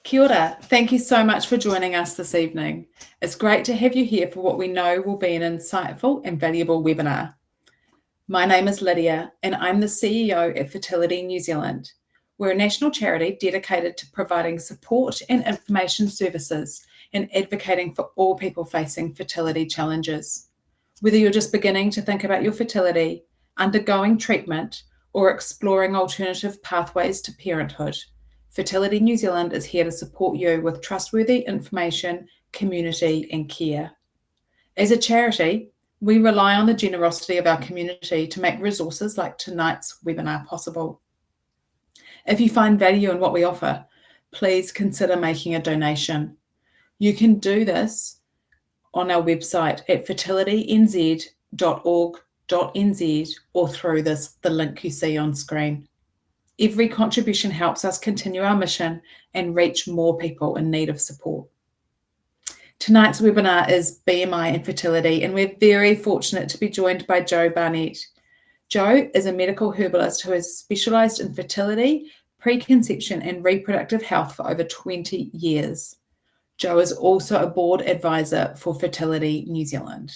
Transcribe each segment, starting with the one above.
Kia ora. Thank you so much for joining us this evening. It's great to have you here for what we know will be an insightful and valuable webinar. My name is Lydia, and I'm the CEO at Fertility New Zealand. We're a national charity dedicated to providing support and information services and advocating for all people facing fertility challenges. Whether you're just beginning to think about your fertility, undergoing treatment, or exploring alternative pathways to parenthood, Fertility New Zealand is here to support you with trustworthy information, community, and care. As a charity, we rely on the generosity of our community to make resources like tonight's webinar possible. If you find value in what we offer, please consider making a donation. You can do this on our website at fertilitynz.org.nz or through the link you see on screen. Every contribution helps us continue our mission and reach more people in need of support. Tonight's webinar is BMI and Fertility, and we're very fortunate to be joined by Jo Barnett. Jo is a medical herbalist who has specialised in fertility, preconception and reproductive health for over 20 years. Jo is also a board advisor for Fertility New Zealand.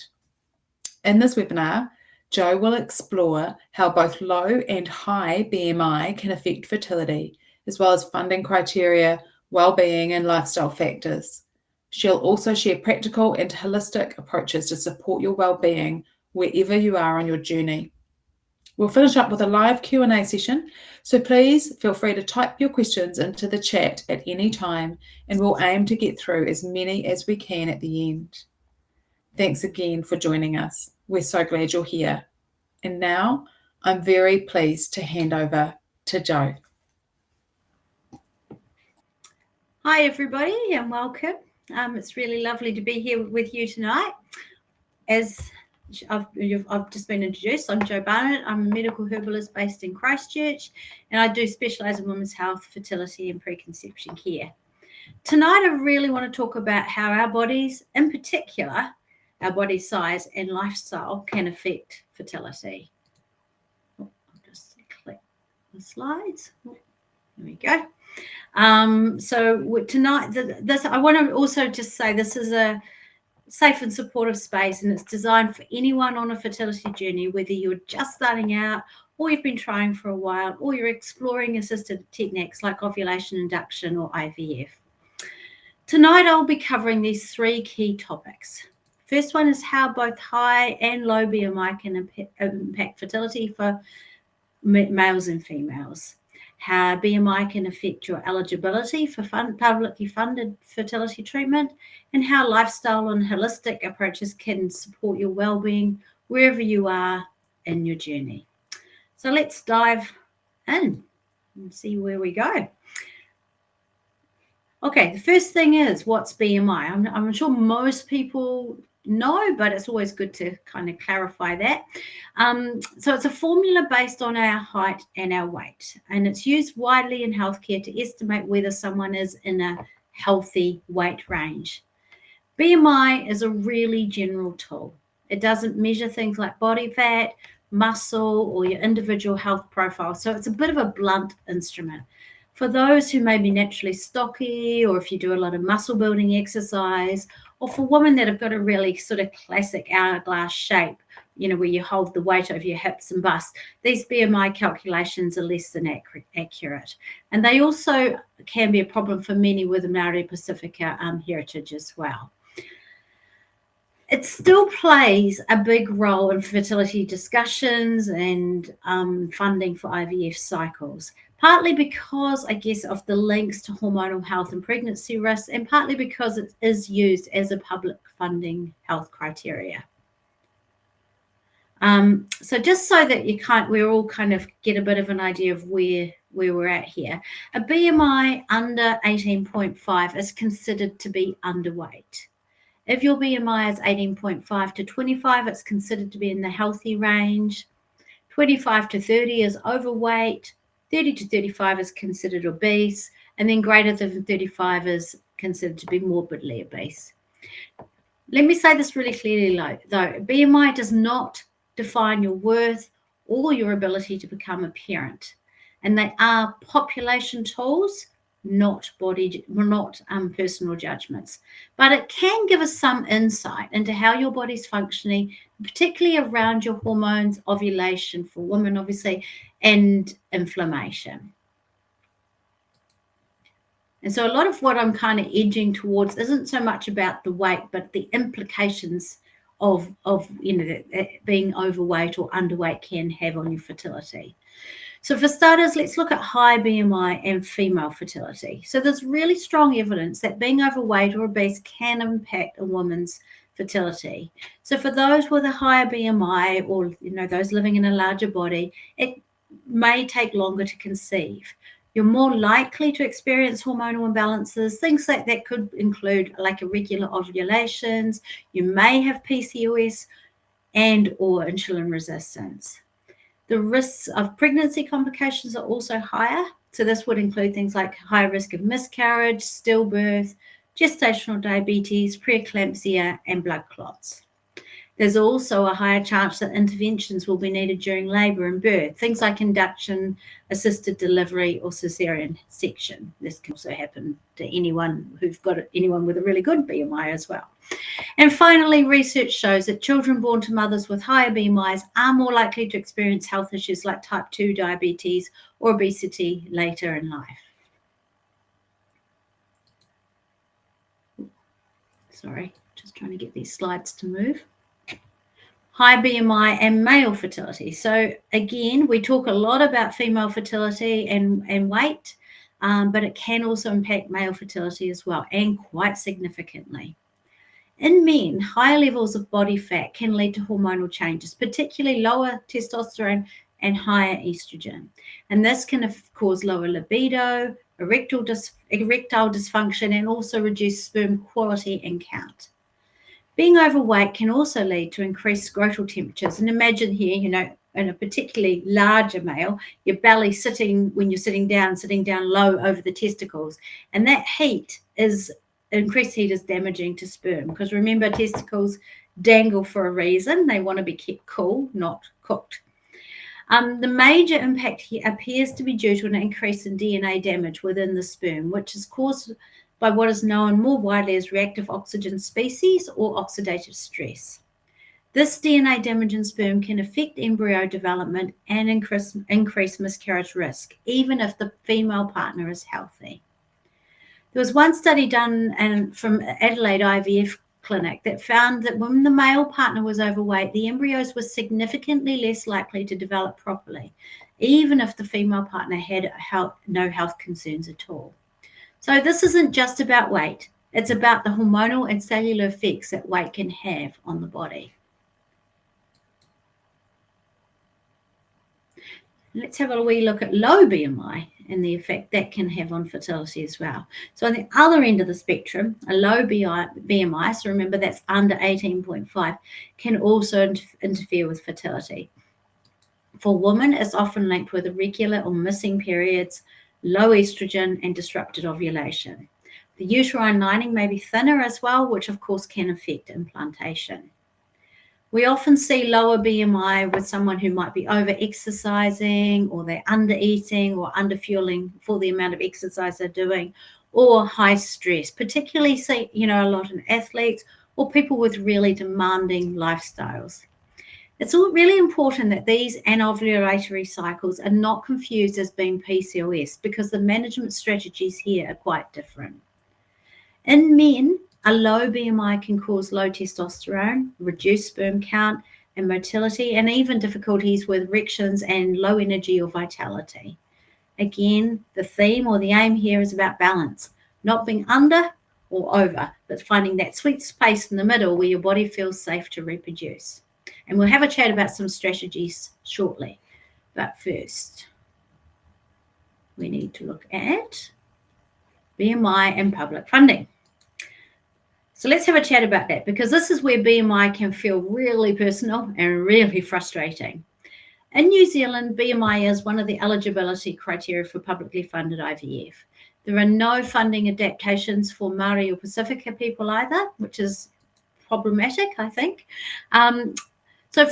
In this webinar, Jo will explore how both low and high BMI can affect fertility, as well as funding criteria, well-being and lifestyle factors. She'll also share practical and holistic approaches to support your well-being wherever you are on your journey. We'll finish up with a live Q&A session, so please feel free to type your questions into the chat at any time, and we'll aim to get through as many as we can at the end. Thanks again for joining us. We're so glad you're here. And now I'm very pleased to hand over to Jo. Hi everybody and welcome. It's really lovely to be here with you tonight. As I've just been introduced, I'm Jo Barnett. I'm a medical herbalist based in Christchurch, and I do specialise in women's health, fertility and preconception care. Tonight I really want to talk about how our bodies, in particular, our body size and lifestyle can affect fertility. I'll just click the slides. There we go. So tonight, I want to also just say this is a safe and supportive space, and it's designed for anyone on a fertility journey, whether you're just starting out or you've been trying for a while or you're exploring assisted techniques like ovulation induction or IVF. Tonight I'll be covering these three key topics. First one is how both high and low BMI can impact fertility for males and females. How BMI can affect your eligibility for publicly funded fertility treatment, and how lifestyle and holistic approaches can support your well-being wherever you are in your journey. So let's dive in and see where we go. Okay, the first thing is, what's BMI? I'm sure most people know, but it's always good to kind of clarify that. So it's a formula based on our height and our weight, and it's used widely in healthcare to estimate whether someone is in a healthy weight range. BMI is a really general tool. It doesn't measure things like body fat, muscle, or your individual health profile, so it's a bit of a blunt instrument. For those who may be naturally stocky, or if you do a lot of muscle building exercise, or for women that have got a really sort of classic hourglass shape, you know, where you hold the weight over your hips and bust, these BMI calculations are less than accurate. And they also can be a problem for many with a Maori Pacifica heritage as well. It still plays a big role in fertility discussions and funding for IVF cycles, partly because, I guess, of the links to hormonal health and pregnancy risks, and partly because it is used as a public funding health criteria. So just so that we all kind of get a bit of an idea of where we're at here, a BMI under 18.5 is considered to be underweight. If your BMI is 18.5 to 25, it's considered to be in the healthy range. 25 to 30 is overweight. 30 to 35 is considered obese. And then greater than 35 is considered to be morbidly obese. Let me say this really clearly, though. BMI does not define your worth or your ability to become a parent. And they are population tools, not personal judgments. But it can give us some insight into how your body's functioning, particularly around your hormones, ovulation for women, obviously, and inflammation. And so a lot of what I'm kind of edging towards isn't so much about the weight, but the implications of being overweight or underweight can have on your fertility. So for starters, let's look at high BMI and female fertility. So there's really strong evidence that being overweight or obese can impact a woman's fertility. So for those with a higher BMI or those living in a larger body, it may take longer to conceive. You're more likely to experience hormonal imbalances. Things like that could include like irregular ovulations. You may have PCOS and or insulin resistance. The risks of pregnancy complications are also higher. So this would include things like high risk of miscarriage, stillbirth, gestational diabetes, preeclampsia, and blood clots. There's also a higher chance that interventions will be needed during labour and birth, things like induction, assisted delivery, or cesarean section. This can also happen to anyone with a really good BMI as well. And finally, research shows that children born to mothers with higher BMIs are more likely to experience health issues like type 2 diabetes or obesity later in life. Sorry, just trying to get these slides to move. High BMI and male fertility. So again, we talk a lot about female fertility and weight, but it can also impact male fertility as well, and quite significantly. In men, higher levels of body fat can lead to hormonal changes, particularly lower testosterone and higher estrogen. And this can cause lower libido, erectile dysfunction, and also reduce sperm quality and count. Being overweight can also lead to increased scrotal temperatures. And imagine here, in a particularly larger male, your belly when you're sitting down low over the testicles. And that increased heat is damaging to sperm, because remember, testicles dangle for a reason. They want to be kept cool, not cooked. The major impact here appears to be due to an increase in DNA damage within the sperm, which is caused by what is known more widely as reactive oxygen species or oxidative stress. This DNA damage in sperm can affect embryo development and increase miscarriage risk, even if the female partner is healthy. There was one study done from Adelaide IVF clinic that found that when the male partner was overweight, the embryos were significantly less likely to develop properly, even if the female partner had no health concerns at all. So this isn't just about weight. It's about the hormonal and cellular effects that weight can have on the body. Let's have a wee look at low BMI and the effect that can have on fertility as well. So on the other end of the spectrum, a low BMI, so remember that's under 18.5, can also interfere with fertility. For women, it's often linked with irregular or missing periods, low estrogen, and disrupted ovulation. The uterine lining may be thinner as well, which of course can affect implantation. We often see lower BMI with someone who might be over-exercising, or they're under-eating or under-fueling for the amount of exercise they're doing, or high stress, particularly a lot in athletes or people with really demanding lifestyles. It's all really important that these anovulatory cycles are not confused as being PCOS, because the management strategies here are quite different. In men, a low BMI can cause low testosterone, reduced sperm count and motility, and even difficulties with erections and low energy or vitality. Again, the theme or the aim here is about balance, not being under or over, but finding that sweet space in the middle where your body feels safe to reproduce. And we'll have a chat about some strategies shortly. But first, we need to look at BMI and public funding. So let's have a chat about that, because this is where BMI can feel really personal and really frustrating. In New Zealand, BMI is one of the eligibility criteria for publicly funded IVF. There are no funding adaptations for Māori or Pacifica people either, which is problematic, I think. So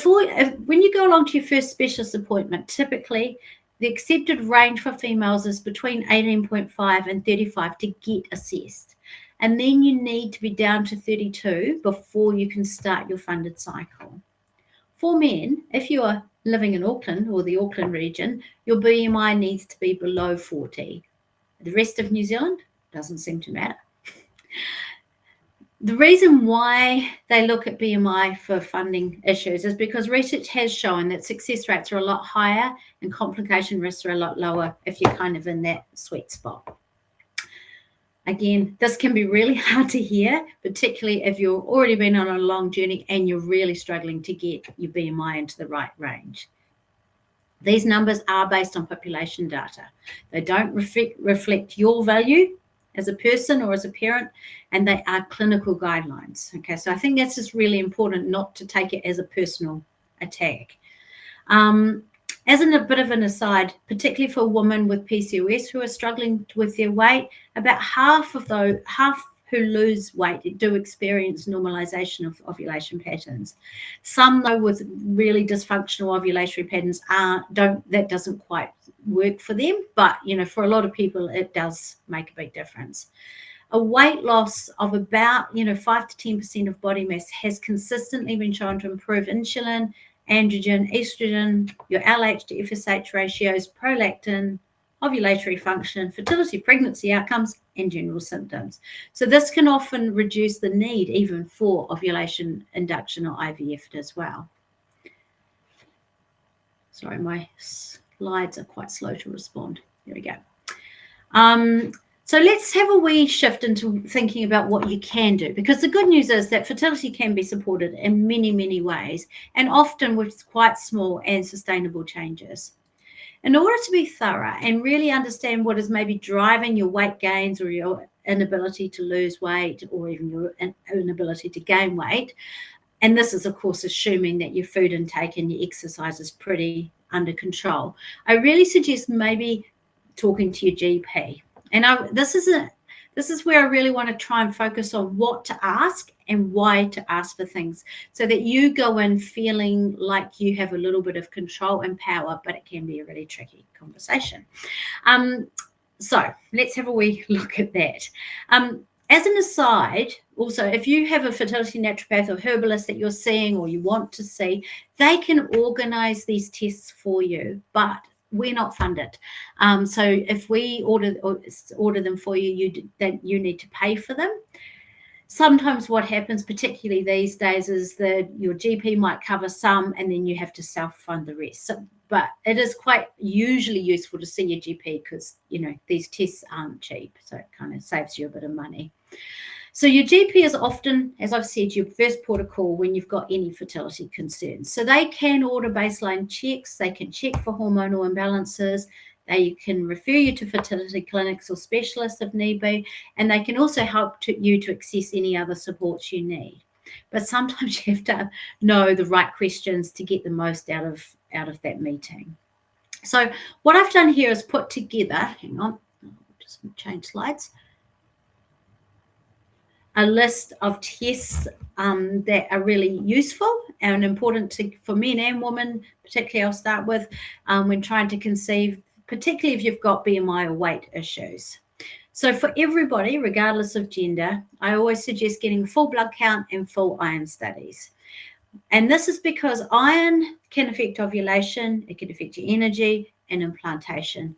when you go along to your first specialist appointment, typically The accepted range for females is between 18.5 and 35 to get assessed. And then you need to be down to 32 before you can start your funded cycle. For men, if you are living in Auckland or the Auckland region, your BMI needs to be below 40. The rest of New Zealand doesn't seem to matter. The reason why they look at BMI for funding issues is because research has shown that success rates are a lot higher and complication risks are a lot lower if you're kind of in that sweet spot. Again, this can be really hard to hear, particularly if you've already been on a long journey and you're really struggling to get your BMI into the right range. These numbers are based on population data. They don't reflect your value as a person or as a parent, and they are clinical guidelines. Okay, so I think that's just really important not to take it as a personal attack. As a bit of an aside, particularly for women with PCOS who are struggling with their weight, about half who lose weight do experience normalization of ovulation patterns. Some, though, with really dysfunctional ovulatory patterns that doesn't quite work for them, but for a lot of people it does make a big difference. A weight loss of about 5 to 10% of body mass has consistently been shown to improve insulin, androgen, estrogen, your LH to FSH ratios, prolactin, ovulatory function, fertility, pregnancy outcomes, and general symptoms. So this can often reduce the need even for ovulation induction or IVF as well. Sorry, my slides are quite slow to respond. Here we go. So let's have a wee shift into thinking about what you can do, because the good news is that fertility can be supported in many, many ways, and often with quite small and sustainable changes. In order to be thorough and really understand what is maybe driving your weight gains or your inability to lose weight or even your inability to gain weight, and this is, of course, assuming that your food intake and your exercise is pretty under control, I really suggest maybe talking to your GP. And this is where I really want to try and focus on what to ask and why to ask for things, so that you go in feeling like you have a little bit of control and power, but it can be a really tricky conversation. So let's have a wee look at that. As an aside, also, if you have a fertility naturopath or herbalist that you're seeing or you want to see, they can organize these tests for you, but we're not funded. So if we order them for you, then you need to pay for them. Sometimes what happens, particularly these days, is that your GP might cover some and then you have to self-fund the rest. So, but it is quite usually useful to see your GP because, these tests aren't cheap. So it kind of saves you a bit of money. So your GP is often, as I've said, your first port of call when you've got any fertility concerns. So they can order baseline checks. They can check for hormonal imbalances. They can refer you to fertility clinics or specialists if need be. And they can also help you to access any other supports you need. But sometimes you have to know the right questions to get the most out of that meeting. So what I've done here is put together, hang on, I'll just change slides, a list of tests that are really useful and important for men and women, particularly I'll start with when trying to conceive, particularly if you've got BMI or weight issues. So for everybody, regardless of gender, I always suggest getting a full blood count and full iron studies. And this is because iron can affect ovulation, it can affect your energy and implantation.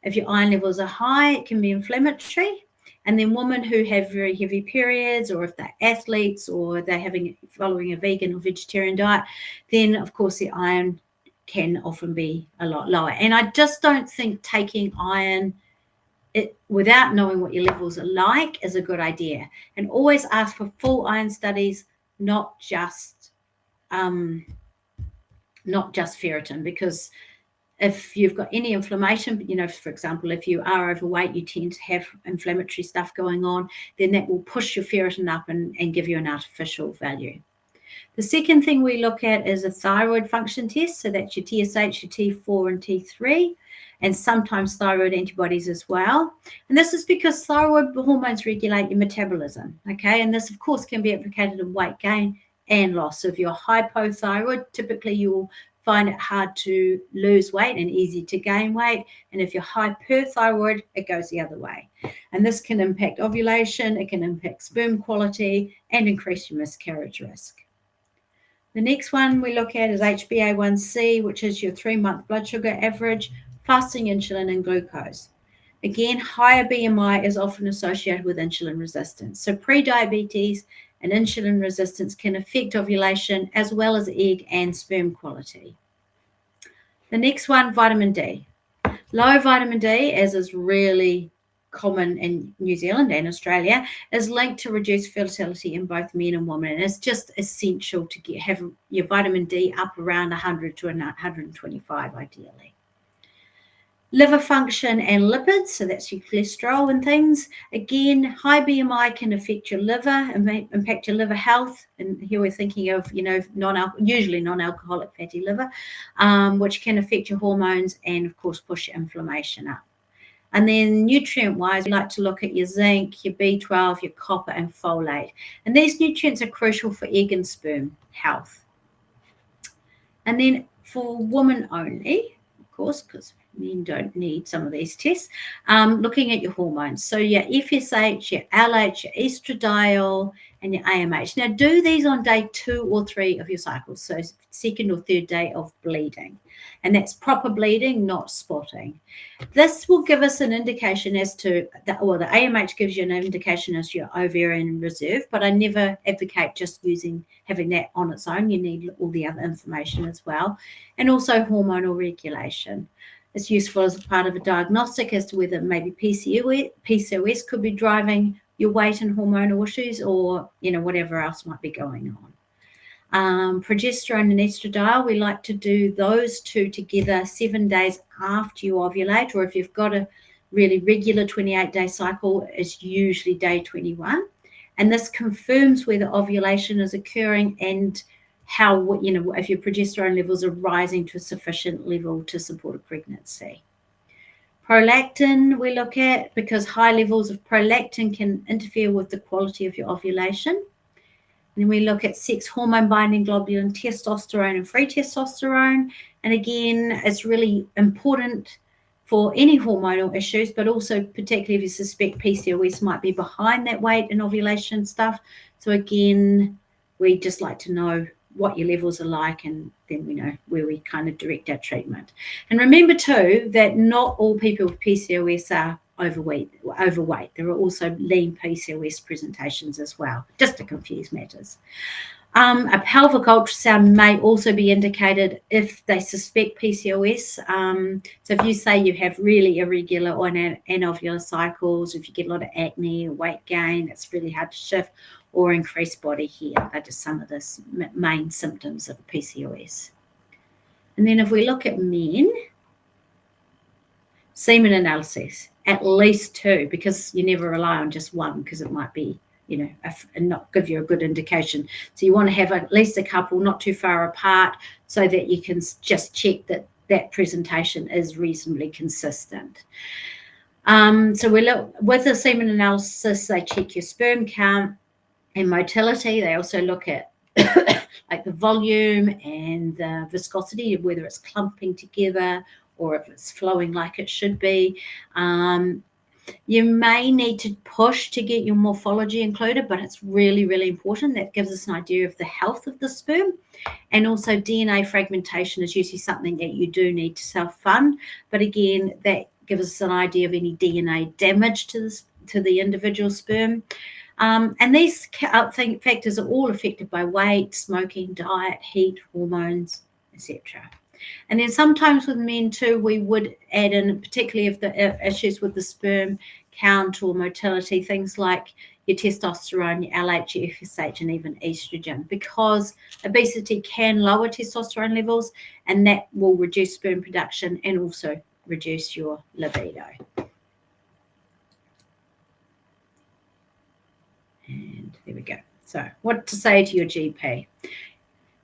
If your iron levels are high, it can be inflammatory. And then women who have very heavy periods, or if they're athletes or they're following a vegan or vegetarian diet, then of course the iron can often be a lot lower. And I just don't think taking iron without knowing what your levels are like is a good idea. And always ask for full iron studies, not just ferritin, because if you've got any inflammation, for example, if you are overweight, you tend to have inflammatory stuff going on, then that will push your ferritin up and give you an artificial value. The second thing we look at is a thyroid function test. So that's your TSH, your T4 and T3, and sometimes thyroid antibodies as well. And this is because thyroid hormones regulate your metabolism, okay? And this, of course, can be implicated in weight gain and loss. So if you're hypothyroid, typically you'll find it hard to lose weight and easy to gain weight. And if you're hyperthyroid, it goes the other way. And this can impact ovulation, it can impact sperm quality, and increase your miscarriage risk. The next one we look at is HbA1c, which is your 3-month blood sugar average, fasting insulin and glucose. Again, higher BMI is often associated with insulin resistance. So pre-diabetes and insulin resistance can affect ovulation as well as egg and sperm quality. The next one, vitamin D. Low vitamin D, as is really common in New Zealand and Australia, is linked to reduced fertility in both men and women. And it's just essential to have your vitamin D up around 100 to 125 ideally. Liver function and lipids, so that's your cholesterol and things. Again, high BMI can affect your liver and impact your liver health. And here we're thinking of, usually non-alcoholic fatty liver, which can affect your hormones and, of course, push your inflammation up. And then nutrient-wise, we like to look at your zinc, your B12, your copper, and folate. And these nutrients are crucial for egg and sperm health. And then for women only, of course, because men don't need some of these tests, looking at your hormones. So your FSH, your LH, your estradiol, and your AMH. Now, do these on day 2 or 3 of your cycle, so 2nd or 3rd day of bleeding. And that's proper bleeding, not spotting. This will give us an indication as to, the AMH gives you an indication as to your ovarian reserve, but I never advocate just having that on its own. You need all the other information as well. And also hormonal regulation. It's useful as a part of a diagnostic as to whether maybe PCOS could be driving your weight and hormonal issues, or whatever else might be going on. Progesterone and estradiol, we like to do those two together 7 days after you ovulate, or if you've got a really regular 28-day cycle, it's usually day 21. And this confirms whether ovulation is occurring and how, if your progesterone levels are rising to a sufficient level to support a pregnancy. Prolactin we look at, because high levels of prolactin can interfere with the quality of your ovulation. And then we look at sex hormone binding globulin, testosterone, and free testosterone. And again, it's really important for any hormonal issues, but also particularly if you suspect PCOS might be behind that weight and ovulation stuff. So again, we just like to know what your levels are like, and then we know where we kind of direct our treatment. And remember too that not all people with PCOS are overweight. There are also lean PCOS presentations as well, just to confuse matters. A pelvic ultrasound may also be indicated if they suspect PCOS. So if you say you have really irregular or anovulatory cycles, if you get a lot of acne or weight gain, it's really hard to shift, or increased body hair, are just some of the main symptoms of PCOS. And then if we look at men, semen analysis, at least 2, because you never rely on just one, because it might be, and not give you a good indication. So you want to have at least a couple, not too far apart, so that you can just check that that presentation is reasonably consistent. So we look with the semen analysis, they check your sperm count and motility. They also look at like the volume and the viscosity, whether it's clumping together or if it's flowing like it should be. You may need to push to get your morphology included, but it's really, really important. That gives us an idea of the health of the sperm. And also DNA fragmentation is usually something that you do need to self-fund. But again, that gives us an idea of any DNA damage to the individual sperm. And these factors are all affected by weight, smoking, diet, heat, hormones, etc. And then sometimes with men too, we would add in, particularly if the issues with the sperm count or motility, things like your testosterone, your LH, your FSH, and even estrogen, because obesity can lower testosterone levels, and that will reduce sperm production and also reduce your libido. And there we go. So what to say to your GP?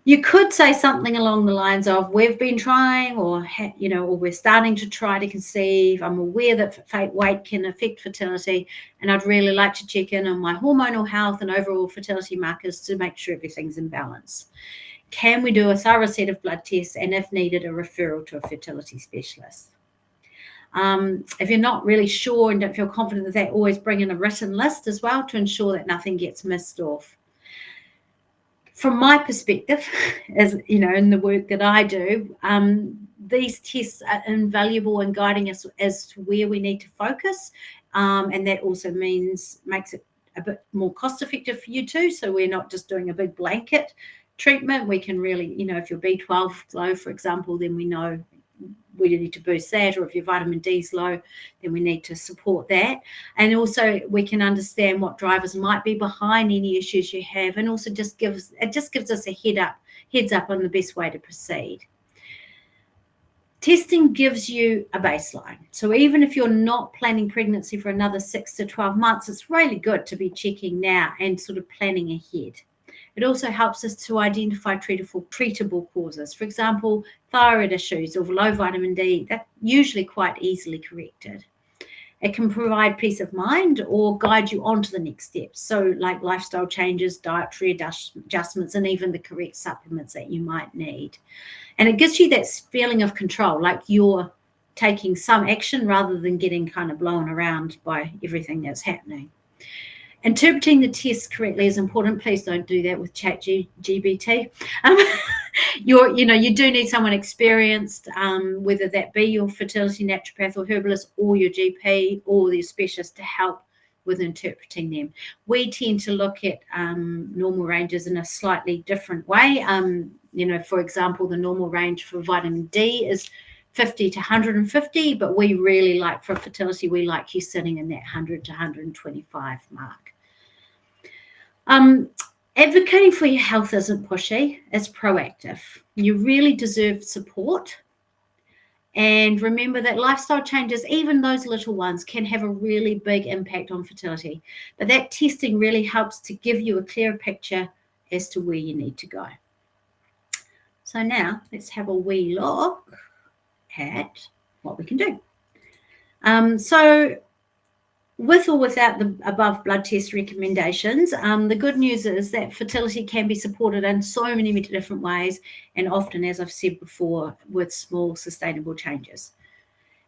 You could say something along the lines of, we've been trying, or we're starting to try to conceive. I'm aware that weight can affect fertility, and I'd really like to check in on my hormonal health and overall fertility markers to make sure everything's in balance. Can we do a thorough set of blood tests, and if needed, a referral to a fertility specialist? If you're not really sure and don't feel confident with that, always bring in a written list as well to ensure that nothing gets missed off. From my perspective, as you know, in the work that I do, these tests are invaluable in guiding us as to where we need to focus, and that also makes it a bit more cost effective for you too. So we're not just doing a big blanket treatment. We can really, if your B12 is low, for example, then we know we need to boost that, or if your vitamin D is low, then we need to support that. And also we can understand what drivers might be behind any issues you have, and also just gives us a heads up on the best way to proceed. Testing gives you a baseline. So even if you're not planning pregnancy for another 6 to 12 months, it's really good to be checking now and sort of planning ahead. It also helps us to identify treatable causes. For example, thyroid issues or low vitamin D, that's usually quite easily corrected. It can provide peace of mind or guide you on to the next steps. So like lifestyle changes, dietary adjustments, and even the correct supplements that you might need. And it gives you that feeling of control, like you're taking some action rather than getting kind of blown around by everything that's happening. Interpreting the tests correctly is important. Please don't do that with ChatGPT. You do need someone experienced, whether that be your fertility naturopath or herbalist or your GP or the specialist, to help with interpreting them. We tend to look at normal ranges in a slightly different way. For example, the normal range for vitamin D is 50 to 150, but we really like, for fertility, we like you sitting in that 100 to 125 mark. Advocating for your health isn't pushy, it's proactive. You really deserve support. And remember that lifestyle changes, even those little ones, can have a really big impact on fertility. But that testing really helps to give you a clearer picture as to where you need to go. So now let's have a wee look at what we can do. So with or without the above blood test recommendations, the good news is that fertility can be supported in so many different ways, and often, as I've said before, with small sustainable changes.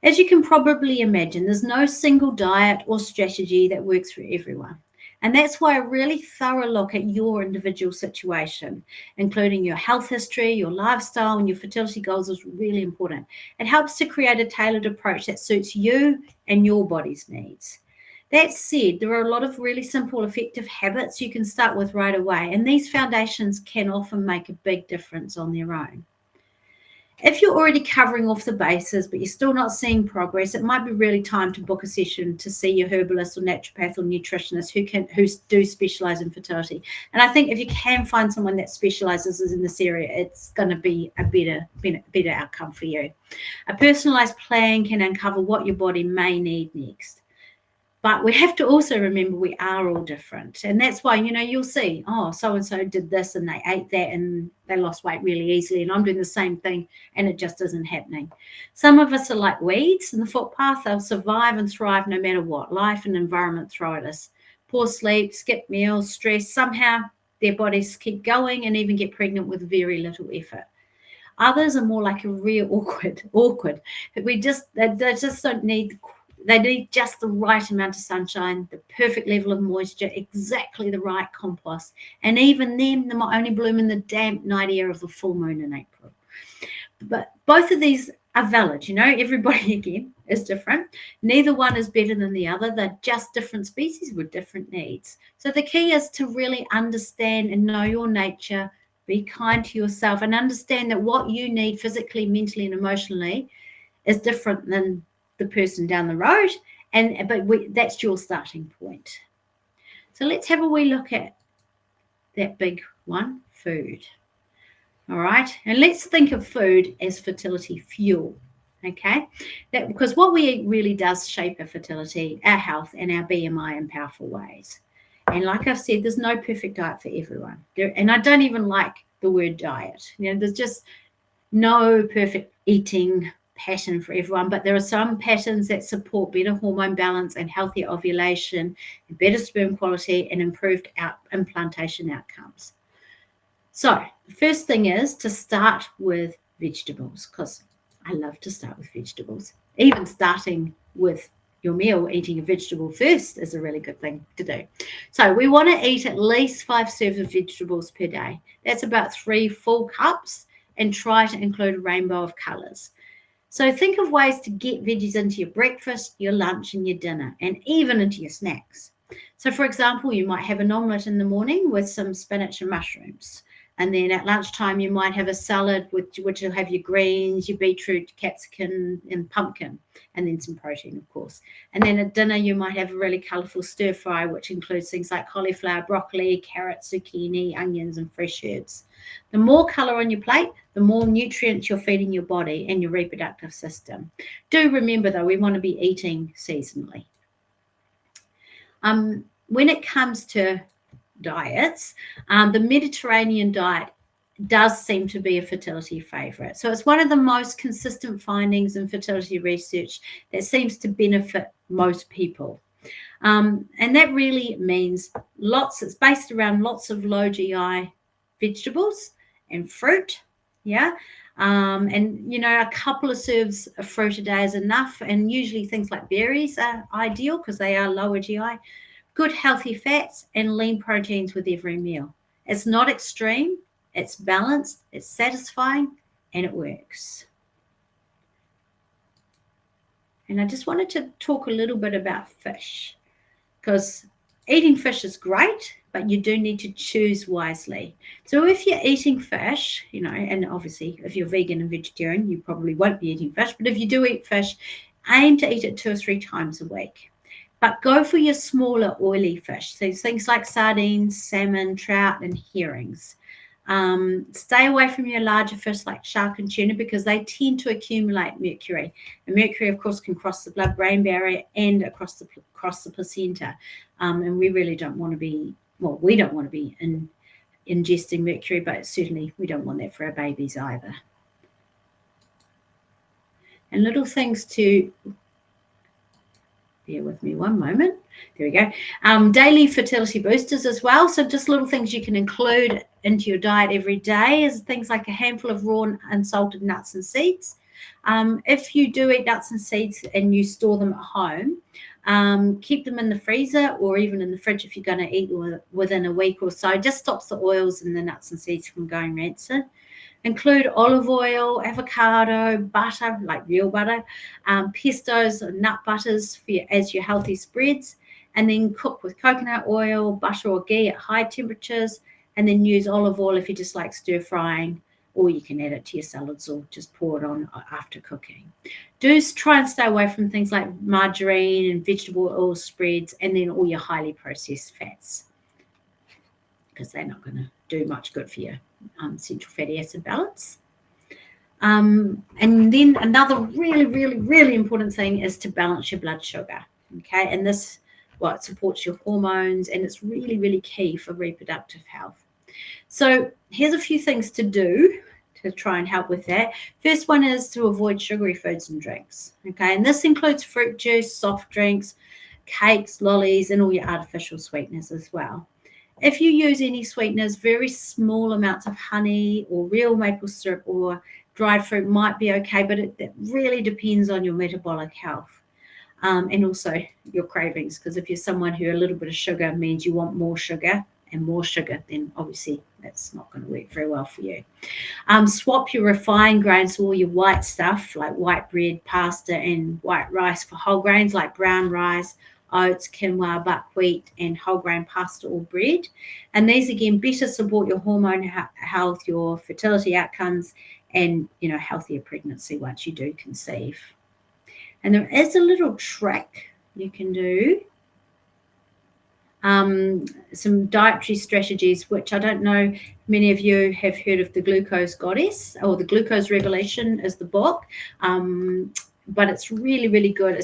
As you can probably imagine, there's no single diet or strategy that works for everyone. And that's why a really thorough look at your individual situation, including your health history, your lifestyle, and your fertility goals, is really important. It helps to create a tailored approach that suits you and your body's needs. That said, there are a lot of really simple, effective habits you can start with right away, and these foundations can often make a big difference on their own. If you're already covering off the bases, but you're still not seeing progress, it might be really time to book a session to see your herbalist or naturopath or nutritionist who do specialize in fertility. And I think if you can find someone that specializes in this area, it's going to be a better outcome for you. A personalized plan can uncover what your body may need next. But we have to also remember we are all different. And that's why, you'll see, so-and-so did this and they ate that and they lost weight really easily. And I'm doing the same thing and it just isn't happening. Some of us are like weeds in the footpath. They'll survive and thrive no matter what life and environment throw at us. Poor sleep, skip meals, stress. Somehow their bodies keep going and even get pregnant with very little effort. Others are more like a real awkward. They just don't need. They need just the right amount of sunshine, the perfect level of moisture, exactly the right compost. And even them, they might only bloom in the damp night air of the full moon in April. But both of these are valid. Everybody, again, is different. Neither one is better than the other. They're just different species with different needs. So the key is to really understand and know your nature, be kind to yourself, and understand that what you need physically, mentally, and emotionally is different than the person down the road, but that's your starting point. So let's have a wee look at that big one, food. All right, and let's think of food as fertility fuel. Okay, because what we eat really does shape our fertility, our health, and our BMI in powerful ways. And like I've said, there's no perfect diet for everyone. And I don't even like the word diet. There's just no perfect eating pattern for everyone, but there are some patterns that support better hormone balance and healthier ovulation, and better sperm quality and improved implantation outcomes. So The first thing is to start with vegetables, because I love to start with vegetables. Even starting with your meal, eating a vegetable first is a really good thing to do. So we want to eat at least 5 serves of vegetables per day. That's about 3 full cups, and try to include a rainbow of colours. So think of ways to get veggies into your breakfast, your lunch and your dinner, and even into your snacks. So for example, you might have an omelette in the morning with some spinach and mushrooms. And then at lunchtime, you might have a salad which will have your greens, your beetroot, capsicum, and pumpkin, and then some protein, of course. And then at dinner, you might have a really colourful stir fry, which includes things like cauliflower, broccoli, carrots, zucchini, onions, and fresh herbs. The more colour on your plate, the more nutrients you're feeding your body and your reproductive system. Do remember, though, we want to be eating seasonally. When it comes to diets, the Mediterranean diet does seem to be a fertility favourite. So it's one of the most consistent findings in fertility research that seems to benefit most people. And that really means it's based around lots of low GI vegetables and fruit. Yeah. And, a couple of serves of fruit a day is enough. And usually things like berries are ideal because they are lower GI. Good healthy fats and lean proteins with every meal. It's not extreme, it's balanced, it's satisfying, and it works. And I just wanted to talk a little bit about fish, because eating fish is great, but you do need to choose wisely. So if you're eating fish, and obviously if you're vegan and vegetarian, you probably won't be eating fish, but if you do eat fish, aim to eat it 2 or 3 times a week. But go for your smaller oily fish. So things like sardines, salmon, trout, and herrings. Stay away from your larger fish like shark and tuna because they tend to accumulate mercury. And mercury, of course, can cross the blood-brain barrier and across the placenta. And we really don't want to be, we don't want to be ingesting mercury, but certainly we don't want that for our babies either. And little things to... Bear with me one moment. There we go. Daily fertility boosters as well. So just little things you can include into your diet every day is things like a handful of raw unsalted nuts and seeds. If you do eat nuts and seeds and you store them at home, keep them in the freezer or even in the fridge if you're going to eat within a week or so. Just stops the oils in the nuts and seeds from going rancid. Include olive oil, avocado, butter, like real butter, pestos or nut butters as your healthy spreads, and then cook with coconut oil, butter or ghee at high temperatures, and then use olive oil if you just like stir frying, or you can add it to your salads or just pour it on after cooking. Do try and stay away from things like margarine and vegetable oil spreads, and then all your highly processed fats, because they're not going to do much good for you. Central fatty acid balance. And then another really, really, really important thing is to balance your blood sugar. Okay, and this, it supports your hormones, and it's really, really key for reproductive health. So here's a few things to do to try and help with that. First one is to avoid sugary foods and drinks. Okay, and this includes fruit juice, soft drinks, cakes, lollies, and all your artificial sweeteners as well. If you use any sweeteners, very small amounts of honey or real maple syrup or dried fruit might be okay, but it really depends on your metabolic health and also your cravings, because if you're someone who a little bit of sugar means you want more sugar, then obviously that's not going to work very well for you. Swap your refined grains, so all your white stuff like white bread, pasta, and white rice for whole grains like brown rice, oats, quinoa, buckwheat, and whole grain pasta or bread. And these again better support your hormone health, your fertility outcomes, and healthier pregnancy once you do conceive. And there is a little trick you can do. Some dietary strategies, which I don't know, many of you have heard of the Glucose Goddess, or the Glucose Revelation is the book. But it's really, really good.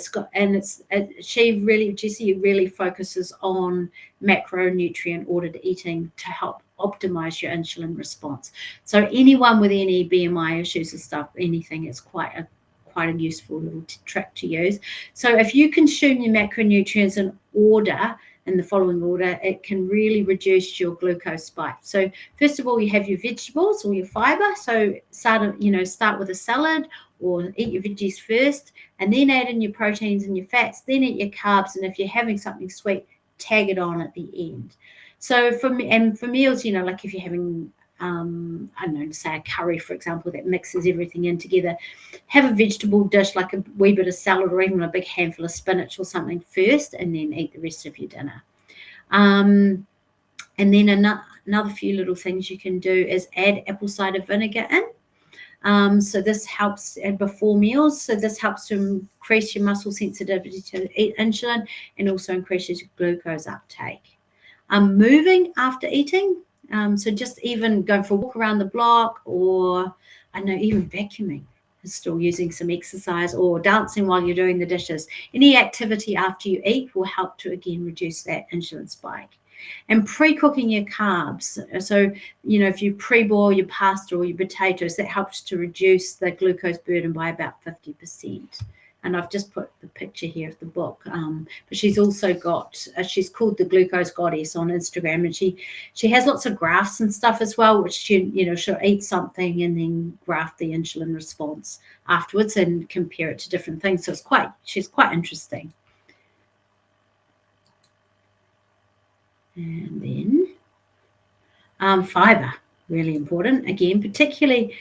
Jessie really focuses on macronutrient ordered eating to help optimize your insulin response. So anyone with any BMI issues and stuff, anything, is quite a useful little trick to use. So if you consume your macronutrients in order in the following order, it can really reduce your glucose spike. So first of all, you have your vegetables or your fiber. So start with a salad or eat your veggies first, and then add in your proteins and your fats, then eat your carbs. And if you're having something sweet, tag it on at the end. So for meals, like if you're having I don't know, say a curry, for example, that mixes everything in together, have a vegetable dish like a wee bit of salad or even a big handful of spinach or something first, and then eat the rest of your dinner. And then another few little things you can do is add apple cider vinegar in. So this helps before meals. So this helps to increase your muscle sensitivity to insulin and also increases your glucose uptake. Moving after eating. So just even going for a walk around the block, or I know even vacuuming is still using some exercise, or dancing while you're doing the dishes. Any activity after you eat will help to, again, reduce that insulin spike. And pre-cooking your carbs. So, if you pre-boil your pasta or your potatoes, that helps to reduce the glucose burden by about 50%. And I've just put the picture here of the book. But she's also got, she's called the Glucose Goddess on Instagram, and she has lots of graphs and stuff as well, which she'll eat something and then graph the insulin response afterwards and compare it to different things. So she's quite interesting. And then fiber, really important. Again, particularly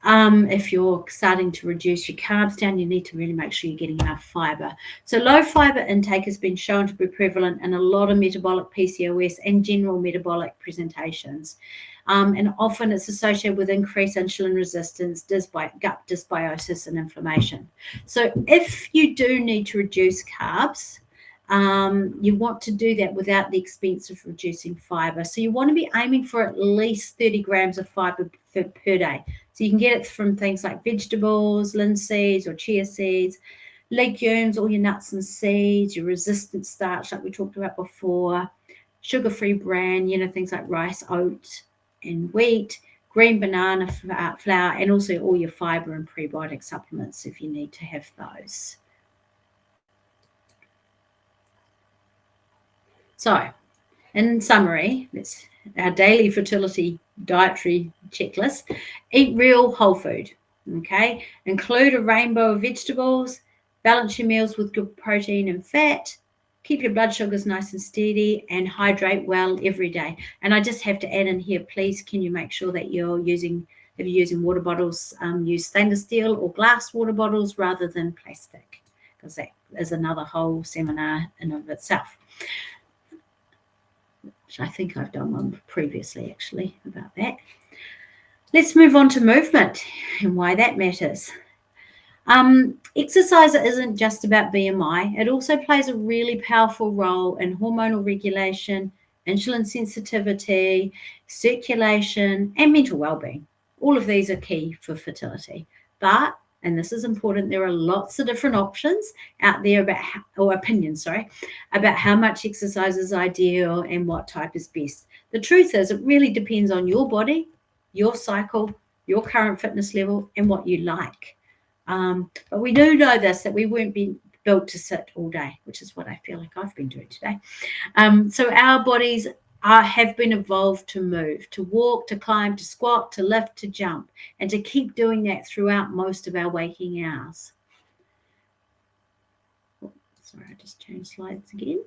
if you're starting to reduce your carbs down, you need to really make sure you're getting enough fiber. So low fiber intake has been shown to be prevalent in a lot of metabolic PCOS and general metabolic presentations. And often it's associated with increased insulin resistance, gut dysbiosis, and inflammation. So if you do need to reduce carbs, you want to do that without the expense of reducing fiber. So you want to be aiming for at least 30 grams of fiber per day. So you can get it from things like vegetables, linseeds or chia seeds, legumes, all your nuts and seeds, your resistant starch like we talked about before, sugar-free bran, things like rice, oat and wheat, green banana flour, and also all your fiber and prebiotic supplements if you need to have those. So, in summary, that's our daily fertility dietary checklist. Eat real whole food, okay? Include a rainbow of vegetables, balance your meals with good protein and fat, keep your blood sugars nice and steady, and hydrate well every day. And I just have to add in here, please, can you make sure that if you're using water bottles, use stainless steel or glass water bottles rather than plastic, because that is another whole seminar in of itself. I think I've done one previously, actually, about that. Let's move on to movement and why that matters. Exercise isn't just about BMI. It also plays a really powerful role in hormonal regulation, insulin sensitivity, circulation, and mental well-being. All of these are key for fertility. But, and this is important, there are lots of different options out there opinions about how much exercise is ideal and what type is best. The truth is, it really depends on your body, your cycle, your current fitness level, and what you like. But we do know that we weren't built to sit all day, which is what I feel like I've been doing today. So our bodies have been evolved to move, to walk, to climb, to squat, to lift, to jump, and to keep doing that throughout most of our waking hours. Sorry, I just changed slides again.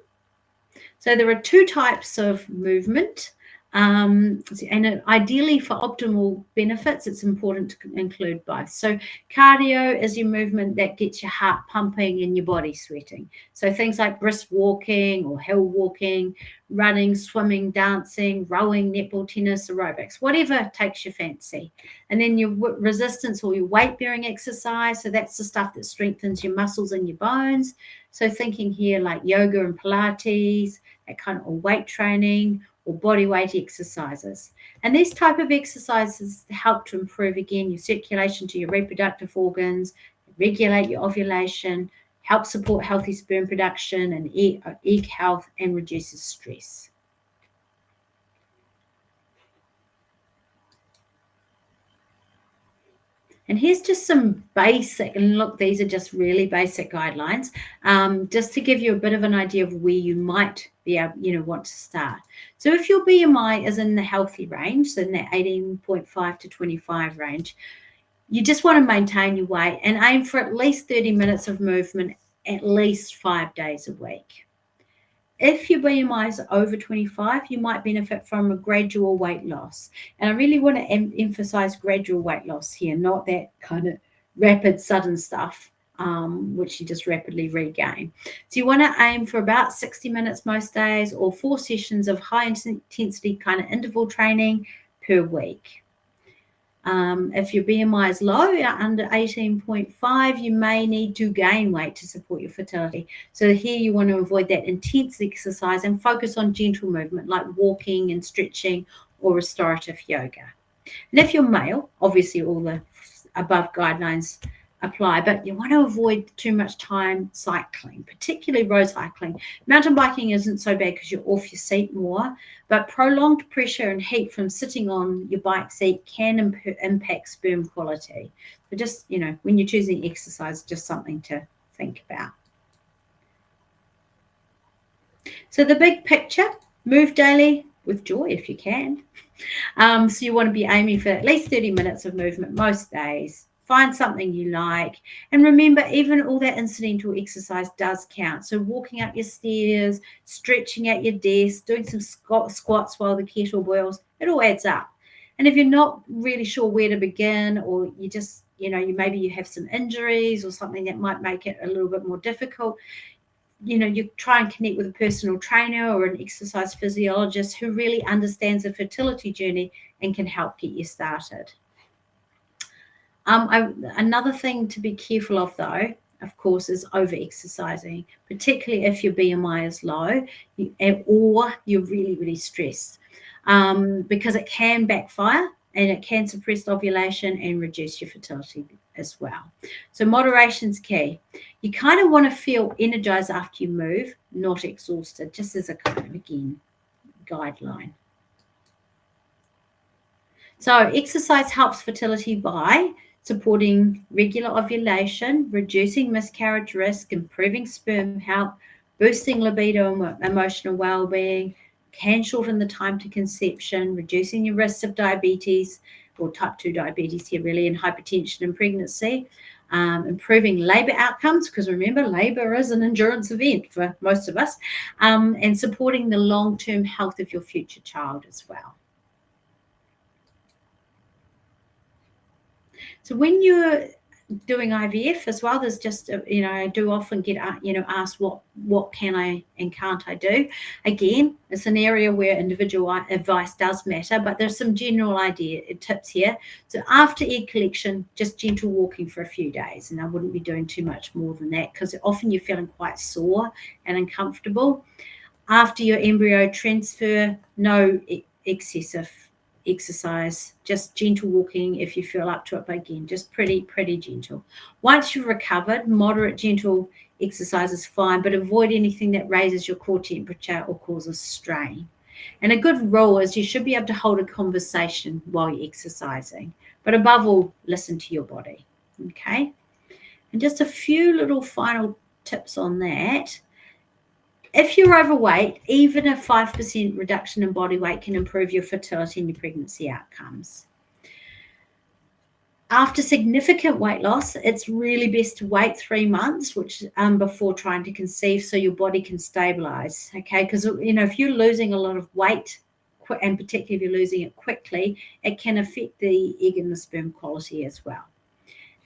So there are two types of movement. And ideally for optimal benefits, it's important to include both. So cardio is your movement that gets your heart pumping and your body sweating. So things like brisk walking or hill walking, running, swimming, dancing, rowing, netball, tennis, aerobics, whatever takes your fancy. And then your resistance or your weight-bearing exercise. So that's the stuff that strengthens your muscles and your bones. So thinking here like yoga and Pilates, that kind of weight training, or body weight exercises. And these type of exercises help to improve, again, your circulation to your reproductive organs, regulate your ovulation, help support healthy sperm production and egg health, and reduces stress. And here's just some basic, and look, these are just really basic guidelines, just to give you a bit of an idea of where you might be able, want to start. So if your BMI is in the healthy range, so in that 18.5 to 25 range, you just want to maintain your weight and aim for at least 30 minutes of movement at least 5 days a week. If your BMI is over 25, you might benefit from a gradual weight loss. And I really want to emphasize gradual weight loss here, not that kind of rapid, sudden stuff, which you just rapidly regain. So you want to aim for about 60 minutes most days, or 4 sessions of high intensity kind of interval training per week. If your BMI is low, under 18.5, you may need to gain weight to support your fertility. So here you want to avoid that intense exercise and focus on gentle movement like walking and stretching or restorative yoga. And if you're male, obviously all the above guidelines apply, but you want to avoid too much time cycling, particularly road cycling. Mountain biking isn't so bad because you're off your seat more, but prolonged pressure and heat from sitting on your bike seat can impact sperm quality. So just, when you're choosing exercise, just something to think about. So the big picture, move daily with joy if you can. So you want to be aiming for at least 30 minutes of movement most days. Find something you like. And remember, even all that incidental exercise does count. So walking up your stairs, stretching at your desk, doing some squats while the kettle boils, it all adds up. And if you're not really sure where to begin, or you just, maybe you have some injuries or something that might make it a little bit more difficult, you try and connect with a personal trainer or an exercise physiologist who really understands the fertility journey and can help get you started. Another thing to be careful of, though, of course, is over-exercising, particularly if your BMI is low or you're really, really stressed, because it can backfire and it can suppress ovulation and reduce your fertility as well. So moderation's key. You kind of want to feel energized after you move, not exhausted, just as a kind of, again, guideline. So exercise helps fertility by supporting regular ovulation, reducing miscarriage risk, improving sperm health, boosting libido and emotional well-being, can shorten the time to conception, reducing your risk of diabetes, or type 2 diabetes here really, and hypertension in pregnancy, improving labour outcomes, because remember, labour is an endurance event for most of us, and supporting the long-term health of your future child as well. So when you're doing IVF as well, there's just, I do often get, asked what can I and can't I do? Again, it's an area where individual advice does matter, but there's some general tips here. So after egg collection, just gentle walking for a few days, and I wouldn't be doing too much more than that because often you're feeling quite sore and uncomfortable. After your embryo transfer, no excessive exercise, just gentle walking if you feel up to it, but again, just pretty gentle. Once you've recovered, moderate gentle exercise is fine, but avoid anything that raises your core temperature or causes strain. And a good rule is you should be able to hold a conversation while you're exercising, but above all, listen to your body. Okay, and just a few little final tips on that. If you're overweight, even a 5% reduction in body weight can improve your fertility and your pregnancy outcomes. After significant weight loss, it's really best to wait 3 months, before trying to conceive, so your body can stabilize. Okay, because if you're losing a lot of weight, and particularly if you're losing it quickly, it can affect the egg and the sperm quality as well.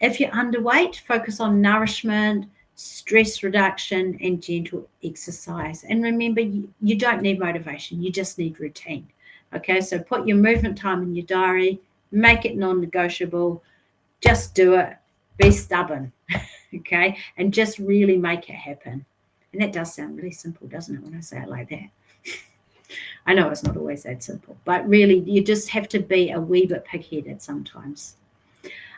If you're underweight, focus on nourishment, stress reduction, and gentle exercise. And remember, you don't need motivation, you just need routine. Okay, so put your movement time in your diary, make it non-negotiable, just do it, be stubborn, okay, and just really make it happen. And that does sound really simple, doesn't it, when I say it like that? I know it's not always that simple, but really you just have to be a wee bit pig-headed sometimes.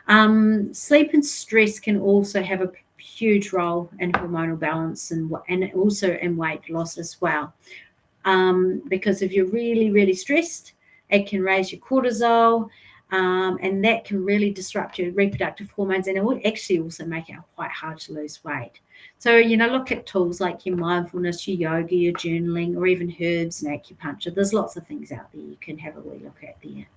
Sleep and stress can also have a huge role in hormonal balance and also in weight loss as well, because if you're really stressed, it can raise your cortisol, and that can really disrupt your reproductive hormones, and it will actually also make it quite hard to lose weight. So, look at tools like your mindfulness, your yoga, your journaling, or even herbs and acupuncture. There's lots of things out there you can have a wee look at there.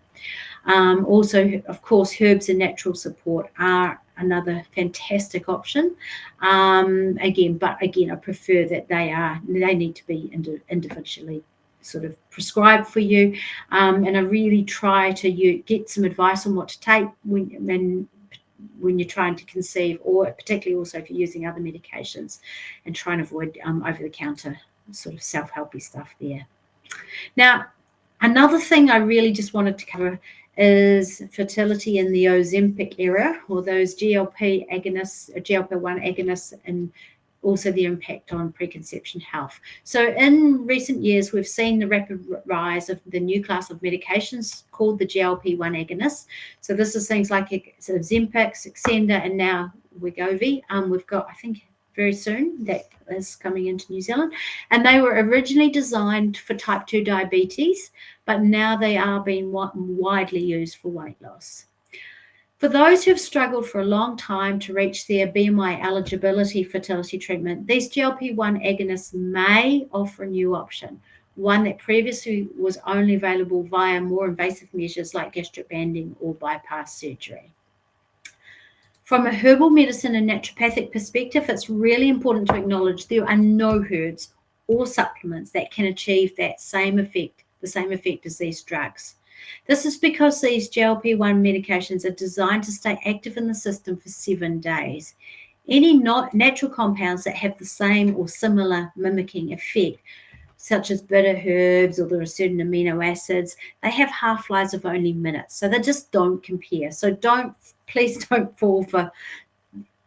Also, of course, herbs and natural support are another fantastic option. Again, I prefer that they need to be individually sort of prescribed for you, and I really try to get some advice on what to take when you're trying to conceive, or particularly also if you're using other medications, and try and avoid over-the-counter sort of self-helpy stuff there. Now, another thing I really just wanted to cover is fertility in the Ozempic era, or those GLP agonists, GLP-1 agonists, and also the impact on preconception health. So in recent years, we've seen the rapid rise of the new class of medications called the GLP-1 agonists. So this is things like Ozempic, Saxenda, and now Wegovy. We've got, I think, very soon that is coming into New Zealand. And they were originally designed for type 2 diabetes, but now they are being widely used for weight loss. For those who have struggled for a long time to reach their BMI eligibility fertility treatment, these GLP-1 agonists may offer a new option, one that previously was only available via more invasive measures like gastric banding or bypass surgery. From a herbal medicine and naturopathic perspective, it's really important to acknowledge there are no herbs or supplements that can achieve the same effect as these drugs. This is because these GLP-1 medications are designed to stay active in the system for 7 days. Any natural compounds that have the same or similar mimicking effect, such as bitter herbs or there are certain amino acids, they have half-lives of only minutes. So they just don't compare. So please don't fall for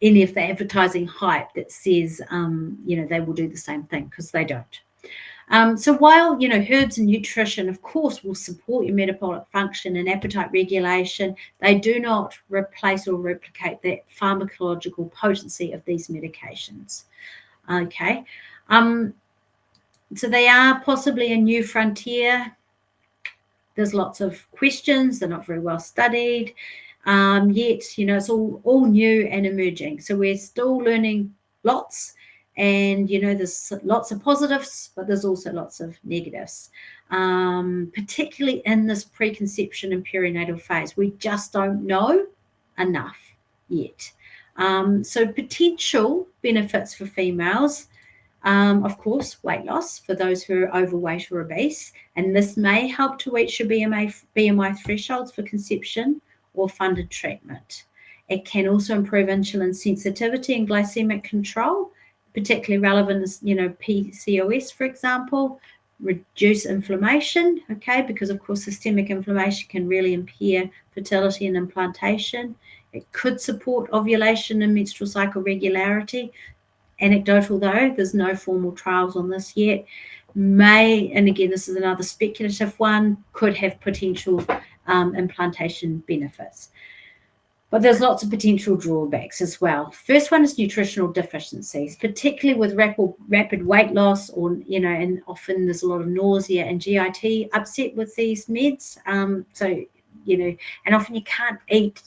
any of the advertising hype that says, they will do the same thing, because they don't. So while, herbs and nutrition, of course, will support your metabolic function and appetite regulation, they do not replace or replicate that pharmacological potency of these medications. Okay. So they are possibly a new frontier. There's lots of questions. They're not very well studied. Yet, it's all new and emerging. So we're still learning lots. And, there's lots of positives, but there's also lots of negatives, particularly in this preconception and perinatal phase. We just don't know enough yet. So potential benefits for females, of course, weight loss for those who are overweight or obese. And this may help to reach your BMI thresholds for conception or funded treatment. It can also improve insulin sensitivity and glycemic control, particularly relevant as, PCOS, for example, reduce inflammation, okay, because, of course, systemic inflammation can really impair fertility and implantation. It could support ovulation and menstrual cycle regularity. Anecdotal, though, there's no formal trials on this yet. And again, this is another speculative one, could have potential implantation benefits. But there's lots of potential drawbacks as well. First one is nutritional deficiencies, particularly with rapid weight loss, or, and often there's a lot of nausea and GIT upset with these meds. And often you can't eat.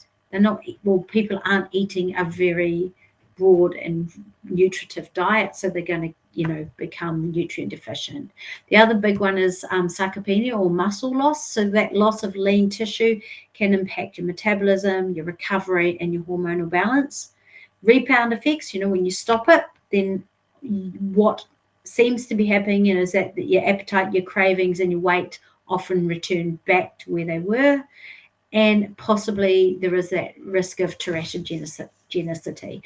People aren't eating a very broad and nutritive diet, so they're going to, become nutrient deficient. The other big one is sarcopenia, or muscle loss. So that loss of lean tissue can impact your metabolism, your recovery, and your hormonal balance. Rebound effects, when you stop it, then what seems to be happening, is that your appetite, your cravings, and your weight often return back to where they were. And possibly there is that risk of teratogenicity.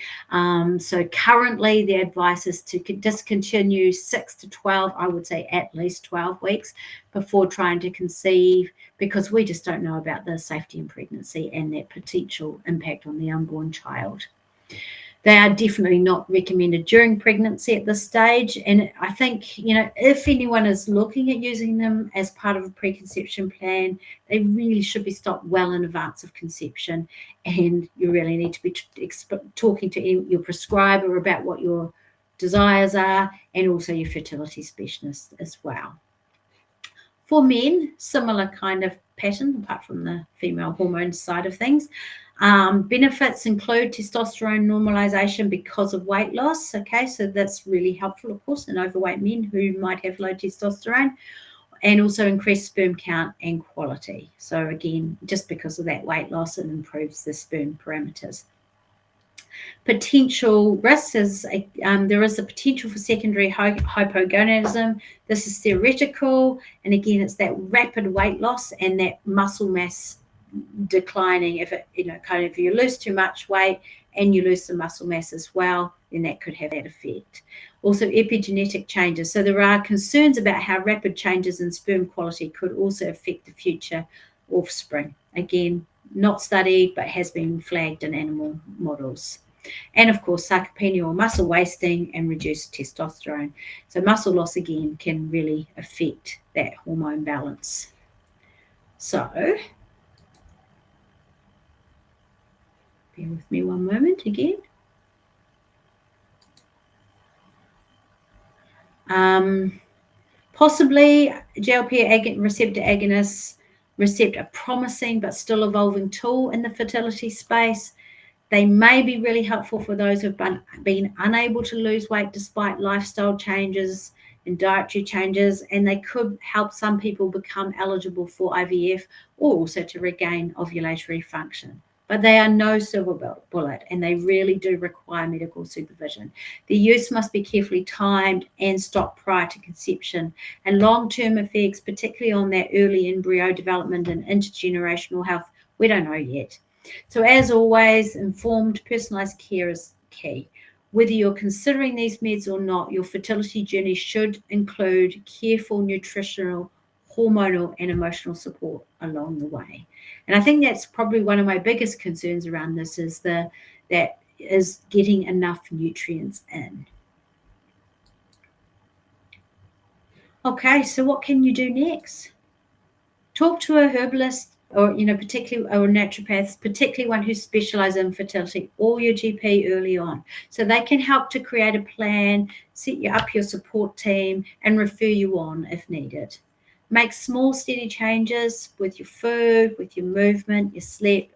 So currently the advice is to discontinue 6 to 12, I would say at least 12 weeks before trying to conceive, because we just don't know about the safety in pregnancy and that potential impact on the unborn child. They are definitely not recommended during pregnancy at this stage. And I think, if anyone is looking at using them as part of a preconception plan, they really should be stopped well in advance of conception. And you really need to be talking to your prescriber about what your desires are, and also your fertility specialist as well. For men, similar kind of pattern, apart from the female hormone side of things. Benefits include testosterone normalization because of weight loss. Okay, so that's really helpful, of course, in overweight men who might have low testosterone, and also increased sperm count and quality. So again, just because of that weight loss, it improves the sperm parameters. Potential risks is there is a potential for secondary hypogonadism. This is theoretical, and again, it's that rapid weight loss and that muscle mass declining. If it, if you lose too much weight and you lose some muscle mass as well, then that could have that effect. Also, epigenetic changes. So there are concerns about how rapid changes in sperm quality could also affect the future offspring. Again, not studied, but has been flagged in animal models. And of course, sarcopenia or muscle wasting and reduced testosterone. So muscle loss, again, can really affect that hormone balance. So, bear with me one moment again. Possibly GLP receptor agonists represent a promising but still evolving tool in the fertility space. They may be really helpful for those who have been unable to lose weight despite lifestyle changes and dietary changes, and they could help some people become eligible for IVF or also to regain ovulatory function. But they are no silver bullet, and they really do require medical supervision. The use must be carefully timed and stopped prior to conception, and long-term effects, particularly on that early embryo development and intergenerational health, we don't know yet. So as always, informed, personalized care is key. Whether you're considering these meds or not, your fertility journey should include careful nutritional, hormonal, and emotional support along the way. And I think that's probably one of my biggest concerns around this is getting enough nutrients in. Okay, so what can you do next? Talk to a herbalist, or particularly or naturopaths, particularly one who specializes in fertility, or your GP early on, so they can help to create a plan, set you up your support team, and refer you on if needed. Make small, steady changes with your food, with your movement, your sleep,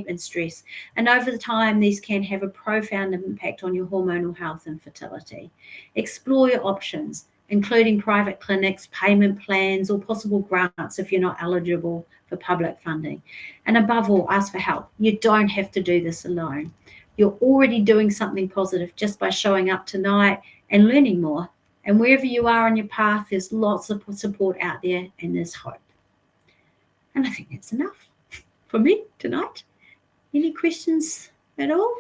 and stress. And over the time, these can have a profound impact on your hormonal health and fertility. Explore your options, including private clinics, payment plans, or possible grants if you're not eligible for public funding. And above all, ask for help. You don't have to do this alone. You're already doing something positive just by showing up tonight and learning more. And wherever you are on your path, there's lots of support out there, and there's hope. And I think that's enough for me tonight. Any questions at all?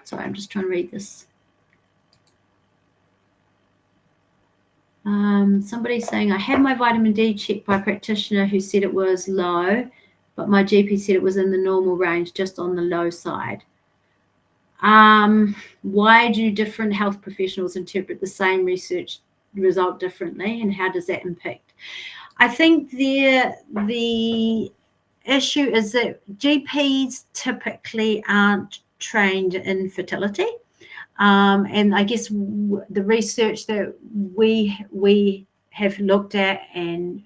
Sorry, I'm just trying to read this. Somebody's saying, I had my vitamin D checked by a practitioner who said it was low, but my GP said it was in the normal range, just on the low side. Why do different health professionals interpret the same research result differently, and how does that impact? I think the issue is that GPs typically aren't trained in fertility. And I guess the research that we have looked at and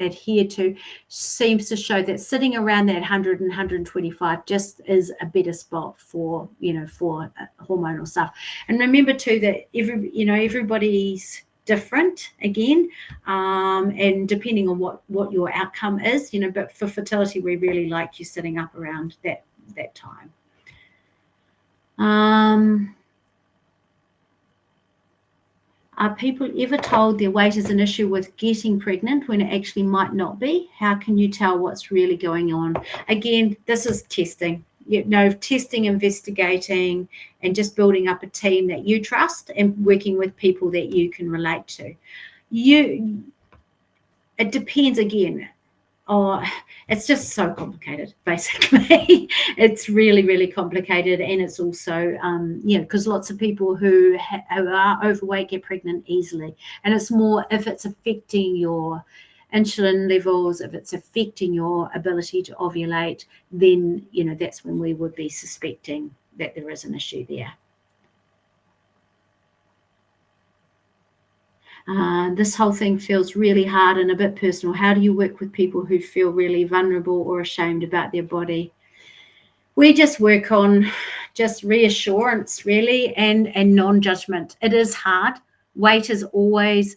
adhered to seems to show that sitting around that 100 and 125 just is a better spot for hormonal stuff. And remember too that everybody's different again, and depending on what your outcome is, but for fertility we really like you sitting up around that time. Are people ever told their weight is an issue with getting pregnant when it actually might not be? How can you tell what's really going on? Again, this is testing. Testing, investigating, and just building up a team that you trust and working with people that you can relate to. It depends again. It's just so complicated, basically. It's really, really complicated, and it's also, because lots of people who are overweight get pregnant easily, and it's more if it's affecting your insulin levels, if it's affecting your ability to ovulate, then, that's when we would be suspecting that there is an issue there. This whole thing feels really hard and a bit personal. How do you work with people who feel really vulnerable or ashamed about their body? We just work on just reassurance, really, and non-judgment. It is hard. Weight is always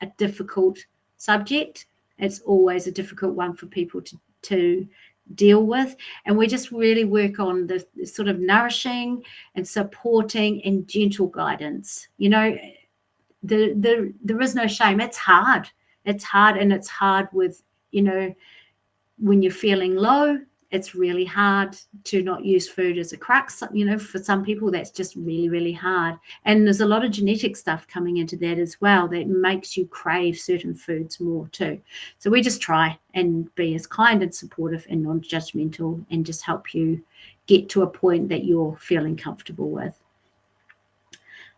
a difficult subject. It's always a difficult one for people to deal with. And we just really work on the sort of nourishing and supporting and gentle guidance. There is no shame. It's hard. It's hard, and it's hard with, when you're feeling low, it's really hard to not use food as a crux. For some people, that's just really, really hard. And there's a lot of genetic stuff coming into that as well that makes you crave certain foods more too. So we just try and be as kind and supportive and non-judgmental and just help you get to a point that you're feeling comfortable with.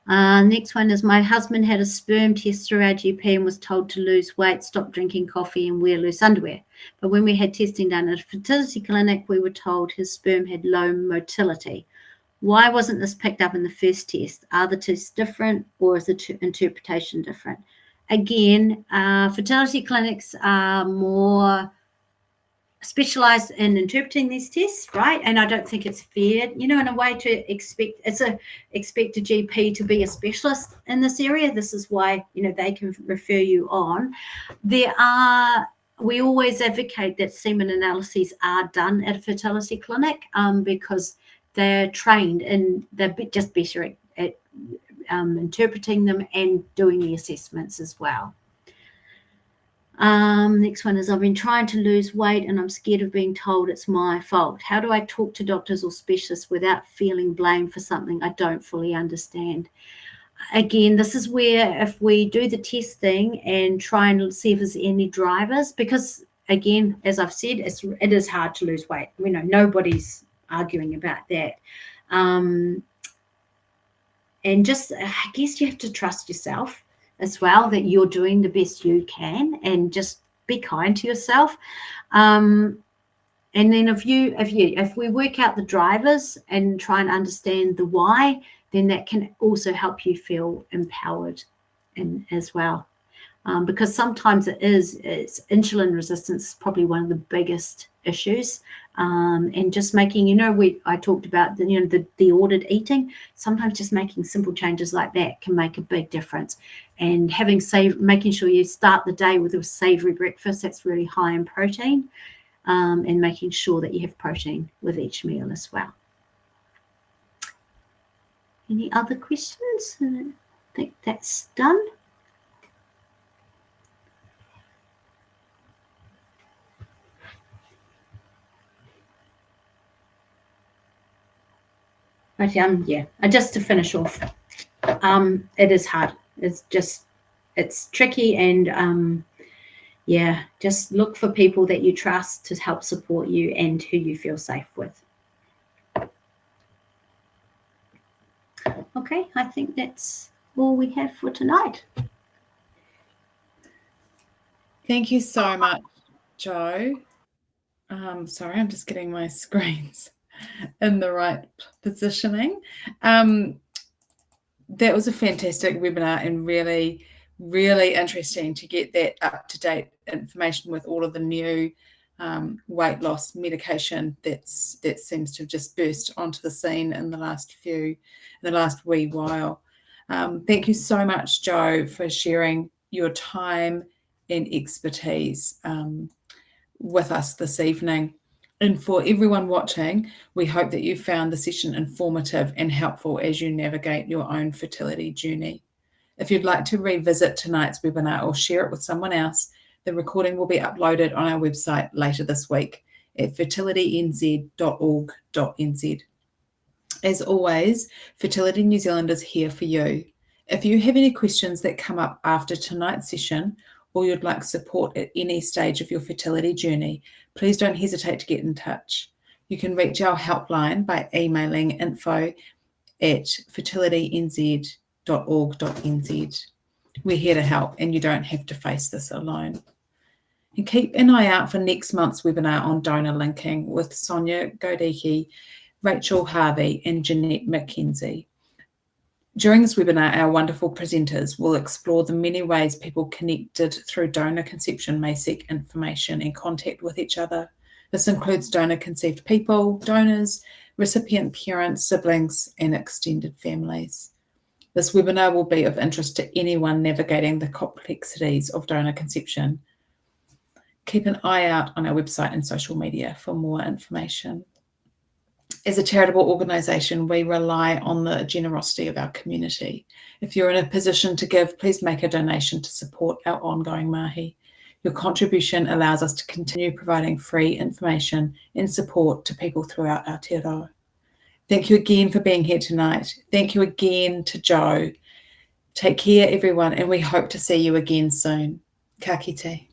Next one is, my husband had a sperm test through our GP and was told to lose weight, stop drinking coffee and wear loose underwear. But when we had testing done at a fertility clinic, we were told his sperm had low motility. Why wasn't this picked up in the first test? Are the tests different, or is the interpretation different? Again, fertility clinics are more specialized in interpreting these tests, right? And I don't think it's fair, in a way to expect a GP to be a specialist in this area. This is why, they can refer you on. We always advocate that semen analyses are done at a fertility clinic because they're trained and they're just better at interpreting them and doing the assessments as well. Next one is, I've been trying to lose weight and I'm scared of being told it's my fault. How do I talk to doctors or specialists without feeling blamed for something I don't fully understand? Again, this is where if we do the testing and try and see if there's any drivers, because again, as I've said, it is hard to lose weight. Nobody's arguing about that. And just, I guess you have to trust yourself as well, that you're doing the best you can, and just be kind to yourself. And then if we work out the drivers and try and understand the why, then that can also help you feel empowered as well. Because sometimes it's insulin resistance is probably one of the biggest issues. And just making, I talked about the ordered eating. Sometimes just making simple changes like that can make a big difference. And making sure you start the day with a savory breakfast that's really high in protein, and making sure that you have protein with each meal as well. Any other questions? I think that's done. But just to finish off, it is hard. It's tricky, and just look for people that you trust to help support you and who you feel safe with. Okay, I think that's all we have for tonight. Thank you so much, Jo. Sorry, I'm just getting my screens in the right positioning. That was a fantastic webinar and really, really interesting to get that up-to-date information with all of the new weight loss medication that seems to have just burst onto the scene in the last wee while. Thank you so much, Jo, for sharing your time and expertise with us this evening. And for everyone watching, we hope that you found the session informative and helpful as you navigate your own fertility journey. If you'd like to revisit tonight's webinar or share it with someone else, the recording will be uploaded on our website later this week at fertilitynz.org.nz. As always, Fertility New Zealand is here for you. If you have any questions that come up after tonight's session, or you'd like support at any stage of your fertility journey, please don't hesitate to get in touch. You can reach our helpline by emailing info@fertilitynz.org.nz. We're here to help, and you don't have to face this alone. And keep an eye out for next month's webinar on donor linking with Sonia Godicki, Rachel Harvey and Jeanette McKenzie. During this webinar, our wonderful presenters will explore the many ways people connected through donor conception may seek information and contact with each other. This includes donor-conceived people, donors, recipient parents, siblings, and extended families. This webinar will be of interest to anyone navigating the complexities of donor conception. Keep an eye out on our website and social media for more information. As a charitable organisation, we rely on the generosity of our community. If you're in a position to give, please make a donation to support our ongoing mahi. Your contribution allows us to continue providing free information and support to people throughout Aotearoa. Thank you again for being here tonight. Thank you again to Joe. Take care, everyone, and we hope to see you again soon. Ka kite.